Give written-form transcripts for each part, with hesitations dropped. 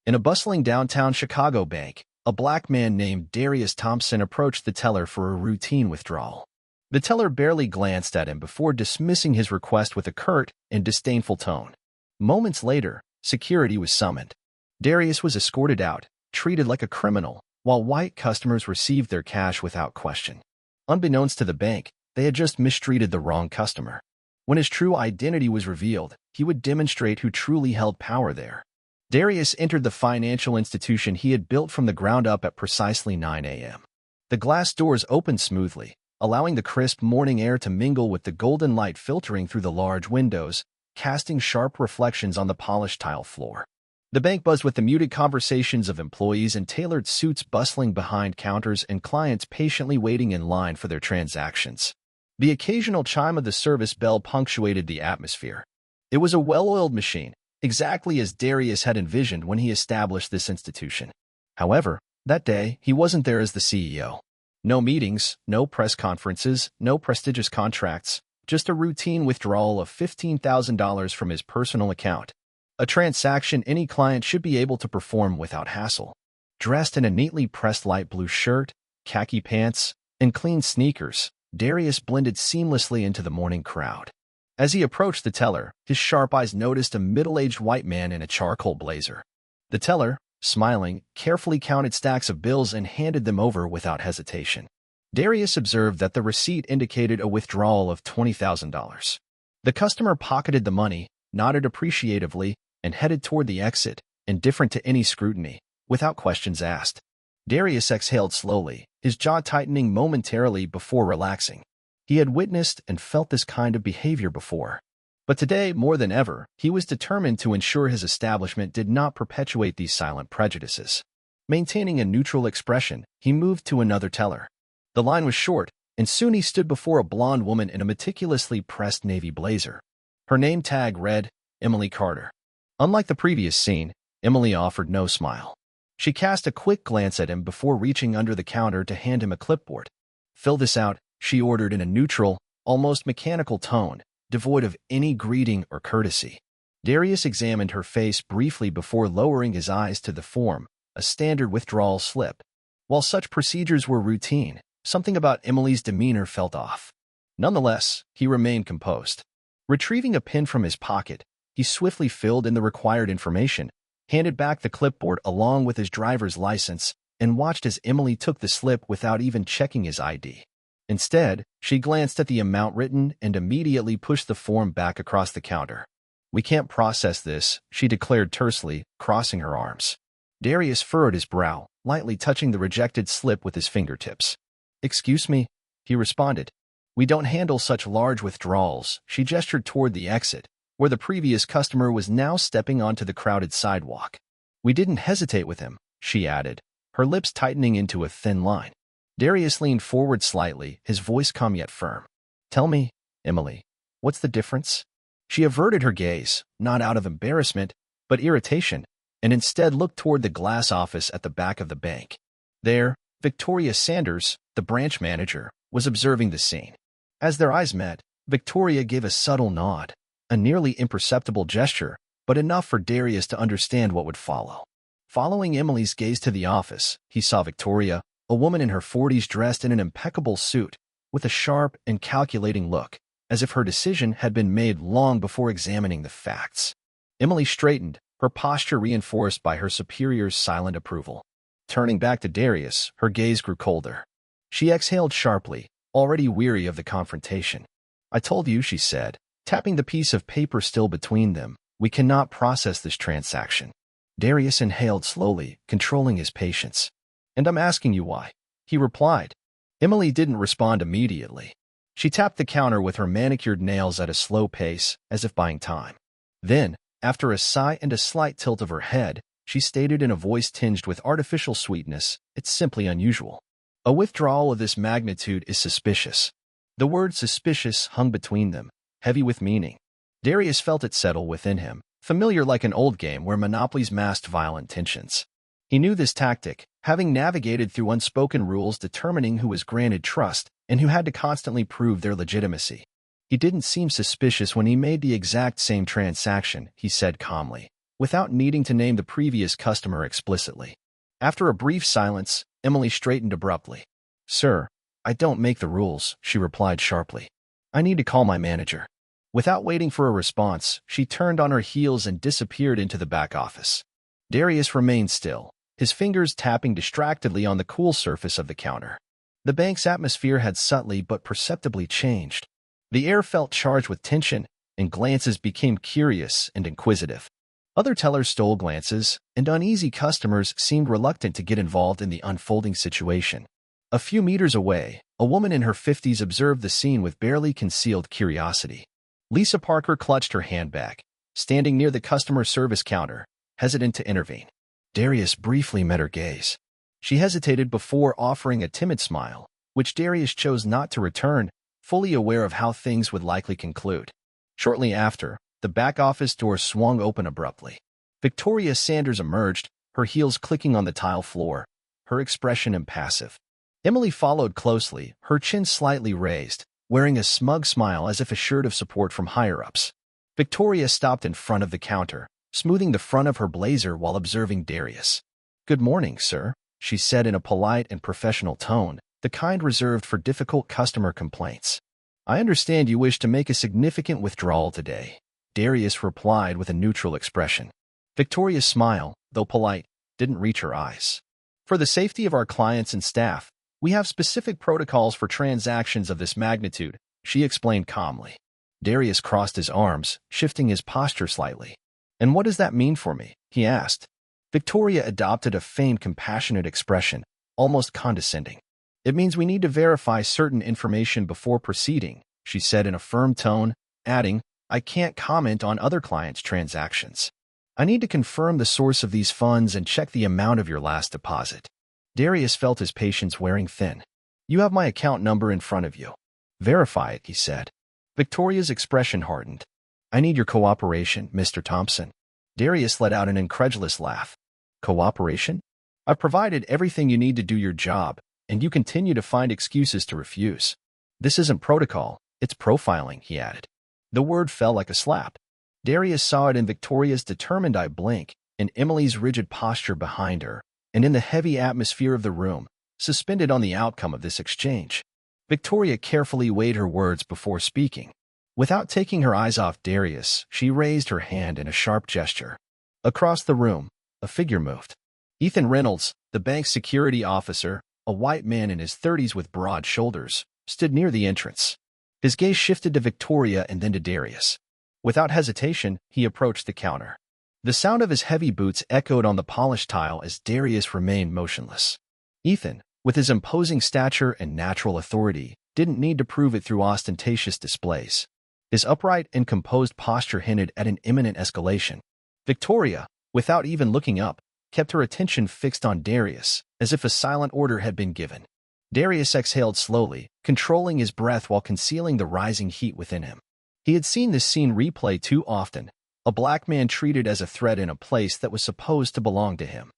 In a bustling downtown Chicago bank, a black man named Darius Thompson approached the teller for a routine withdrawal. The teller barely glanced at him before dismissing his request with a curt and disdainful tone. Moments later, security was summoned. Darius was escorted out, treated like a criminal, while white customers received their cash without question. Unbeknownst to the bank, they had just mistreated the wrong customer. When his true identity was revealed, he would demonstrate who truly held power there. Darius entered the financial institution he had built from the ground up at precisely 9 a.m. The glass doors opened smoothly, allowing the crisp morning air to mingle with the golden light filtering through the large windows, casting sharp reflections on the polished tile floor. The bank buzzed with the muted conversations of employees in tailored suits bustling behind counters and clients patiently waiting in line for their transactions. The occasional chime of the service bell punctuated the atmosphere. It was a well-oiled machine, exactly as Darius had envisioned when he established this institution. However, that day, he wasn't there as the CEO. No meetings, no press conferences, no prestigious contracts, just a routine withdrawal of $15,000 from his personal account. A transaction any client should be able to perform without hassle. Dressed in a neatly pressed light blue shirt, khaki pants, and clean sneakers, Darius blended seamlessly into the morning crowd. As he approached the teller, his sharp eyes noticed a middle-aged white man in a charcoal blazer. The teller, smiling, carefully counted stacks of bills and handed them over without hesitation. Darius observed that the receipt indicated a withdrawal of $20,000. The customer pocketed the money, nodded appreciatively, and headed toward the exit, indifferent to any scrutiny, without questions asked. Darius exhaled slowly, his jaw tightening momentarily before relaxing. He had witnessed and felt this kind of behavior before. But today, more than ever, he was determined to ensure his establishment did not perpetuate these silent prejudices. Maintaining a neutral expression, he moved to another teller. The line was short, and soon he stood before a blonde woman in a meticulously pressed navy blazer. Her name tag read, Emily Carter. Unlike the previous scene, Emily offered no smile. She cast a quick glance at him before reaching under the counter to hand him a clipboard. "Fill this out," she ordered in a neutral, almost mechanical tone, devoid of any greeting or courtesy. Darius examined her face briefly before lowering his eyes to the form, a standard withdrawal slip. While such procedures were routine, something about Emily's demeanor felt off. Nonetheless, he remained composed. Retrieving a pen from his pocket, he swiftly filled in the required information, handed back the clipboard along with his driver's license, and watched as Emily took the slip without even checking his ID. Instead, she glanced at the amount written and immediately pushed the form back across the counter. "We can't process this," she declared tersely, crossing her arms. Darius furrowed his brow, lightly touching the rejected slip with his fingertips. "Excuse me," he responded. "We don't handle such large withdrawals." She gestured toward the exit, where the previous customer was now stepping onto the crowded sidewalk. "We didn't hesitate with him," she added, her lips tightening into a thin line. Darius leaned forward slightly, his voice calm yet firm. "Tell me, Emily, what's the difference?" She averted her gaze, not out of embarrassment, but irritation, and instead looked toward the glass office at the back of the bank. There, Victoria Sanders, the branch manager, was observing the scene. As their eyes met, Victoria gave a subtle nod, a nearly imperceptible gesture, but enough for Darius to understand what would follow. Following Emily's gaze to the office, he saw Victoria, a woman in her 40s dressed in an impeccable suit, with a sharp and calculating look, as if her decision had been made long before examining the facts. Emily straightened, her posture reinforced by her superior's silent approval. Turning back to Darius, her gaze grew colder. She exhaled sharply, already weary of the confrontation. "I told you," she said, tapping the piece of paper still between them, "we cannot process this transaction." Darius inhaled slowly, controlling his patience. "And I'm asking you why," he replied. Emily didn't respond immediately. She tapped the counter with her manicured nails at a slow pace, as if buying time. Then, after a sigh and a slight tilt of her head, she stated in a voice tinged with artificial sweetness, "It's simply unusual. A withdrawal of this magnitude is suspicious." The word suspicious hung between them, heavy with meaning. Darius felt it settle within him, familiar like an old game where monopolies masked violent tensions. He knew this tactic, having navigated through unspoken rules determining who was granted trust and who had to constantly prove their legitimacy. "He didn't seem suspicious when he made the exact same transaction," he said calmly. without needing to name the previous customer explicitly. After a brief silence, Emily straightened abruptly. "Sir, I don't make the rules," she replied sharply. "I need to call my manager." Without waiting for a response, she turned on her heels and disappeared into the back office. Darius remained still, his fingers tapping distractedly on the cool surface of the counter. The bank's atmosphere had subtly but perceptibly changed. The air felt charged with tension, and glances became curious and inquisitive. Other tellers stole glances, and uneasy customers seemed reluctant to get involved in the unfolding situation. A few meters away, a woman in her 50s observed the scene with barely concealed curiosity. Lisa Parker clutched her handbag, standing near the customer service counter, hesitant to intervene. Darius briefly met her gaze. She hesitated before offering a timid smile, which Darius chose not to return, fully aware of how things would likely conclude. Shortly after, the back office door swung open abruptly. Victoria Sanders emerged, her heels clicking on the tile floor, her expression impassive. Emily followed closely, her chin slightly raised, wearing a smug smile as if assured of support from higher-ups. Victoria stopped in front of the counter, smoothing the front of her blazer while observing Darius. "Good morning, sir," she said in a polite and professional tone, the kind reserved for difficult customer complaints. "I understand you wish to make a significant withdrawal today," Darius replied with a neutral expression. Victoria's smile, though polite, didn't reach her eyes. "For the safety of our clients and staff, we have specific protocols for transactions of this magnitude," she explained calmly. Darius crossed his arms, shifting his posture slightly. "And what does that mean for me?" he asked. Victoria adopted a feigned compassionate expression, almost condescending. "It means we need to verify certain information before proceeding," she said in a firm tone, adding, "I can't comment on other clients' transactions. I need to confirm the source of these funds and check the amount of your last deposit." Darius felt his patience wearing thin. "You have my account number in front of you. Verify it," he said. Victoria's expression hardened. "I need your cooperation, Mr. Thompson." Darius let out an incredulous laugh. "Cooperation? I've provided everything you need to do your job, and you continue to find excuses to refuse. This isn't protocol, it's profiling," he added. The word fell like a slap. Darius saw it in Victoria's determined eye blink, in Emily's rigid posture behind her, and in the heavy atmosphere of the room, suspended on the outcome of this exchange. Victoria carefully weighed her words before speaking. Without taking her eyes off Darius, she raised her hand in a sharp gesture. Across the room, a figure moved. Ethan Reynolds, the bank's security officer, a white man in his 30s with broad shoulders, stood near the entrance. His gaze shifted to Victoria and then to Darius. Without hesitation, he approached the counter. The sound of his heavy boots echoed on the polished tile as Darius remained motionless. Ethan, with his imposing stature and natural authority, didn't need to prove it through ostentatious displays. His upright and composed posture hinted at an imminent escalation. Victoria, without even looking up, kept her attention fixed on Darius, as if a silent order had been given. Darius exhaled slowly, controlling his breath while concealing the rising heat within him. He had seen this scene replay too often, a black man treated as a threat in a place that was supposed to belong to him.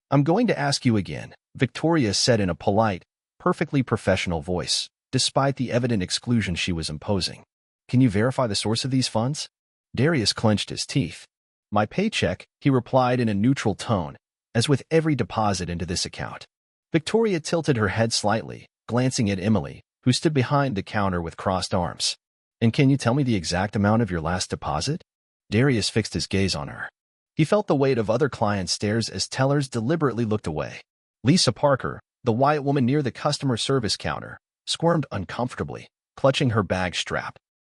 "I'm going to ask you again," Victoria said in a polite, perfectly professional voice, despite the evident exclusion she was imposing. "Can you verify the source of these funds?" Darius clenched his teeth. "My paycheck," he replied in a neutral tone, "as with every deposit into this account." Victoria tilted her head slightly, glancing at Emily, who stood behind the counter with crossed arms. "And can you tell me the exact amount of your last deposit?" Darius fixed his gaze on her. He felt the weight of other clients' stares as tellers deliberately looked away. Lisa Parker, the white woman near the customer service counter, squirmed uncomfortably, clutching her bag strap.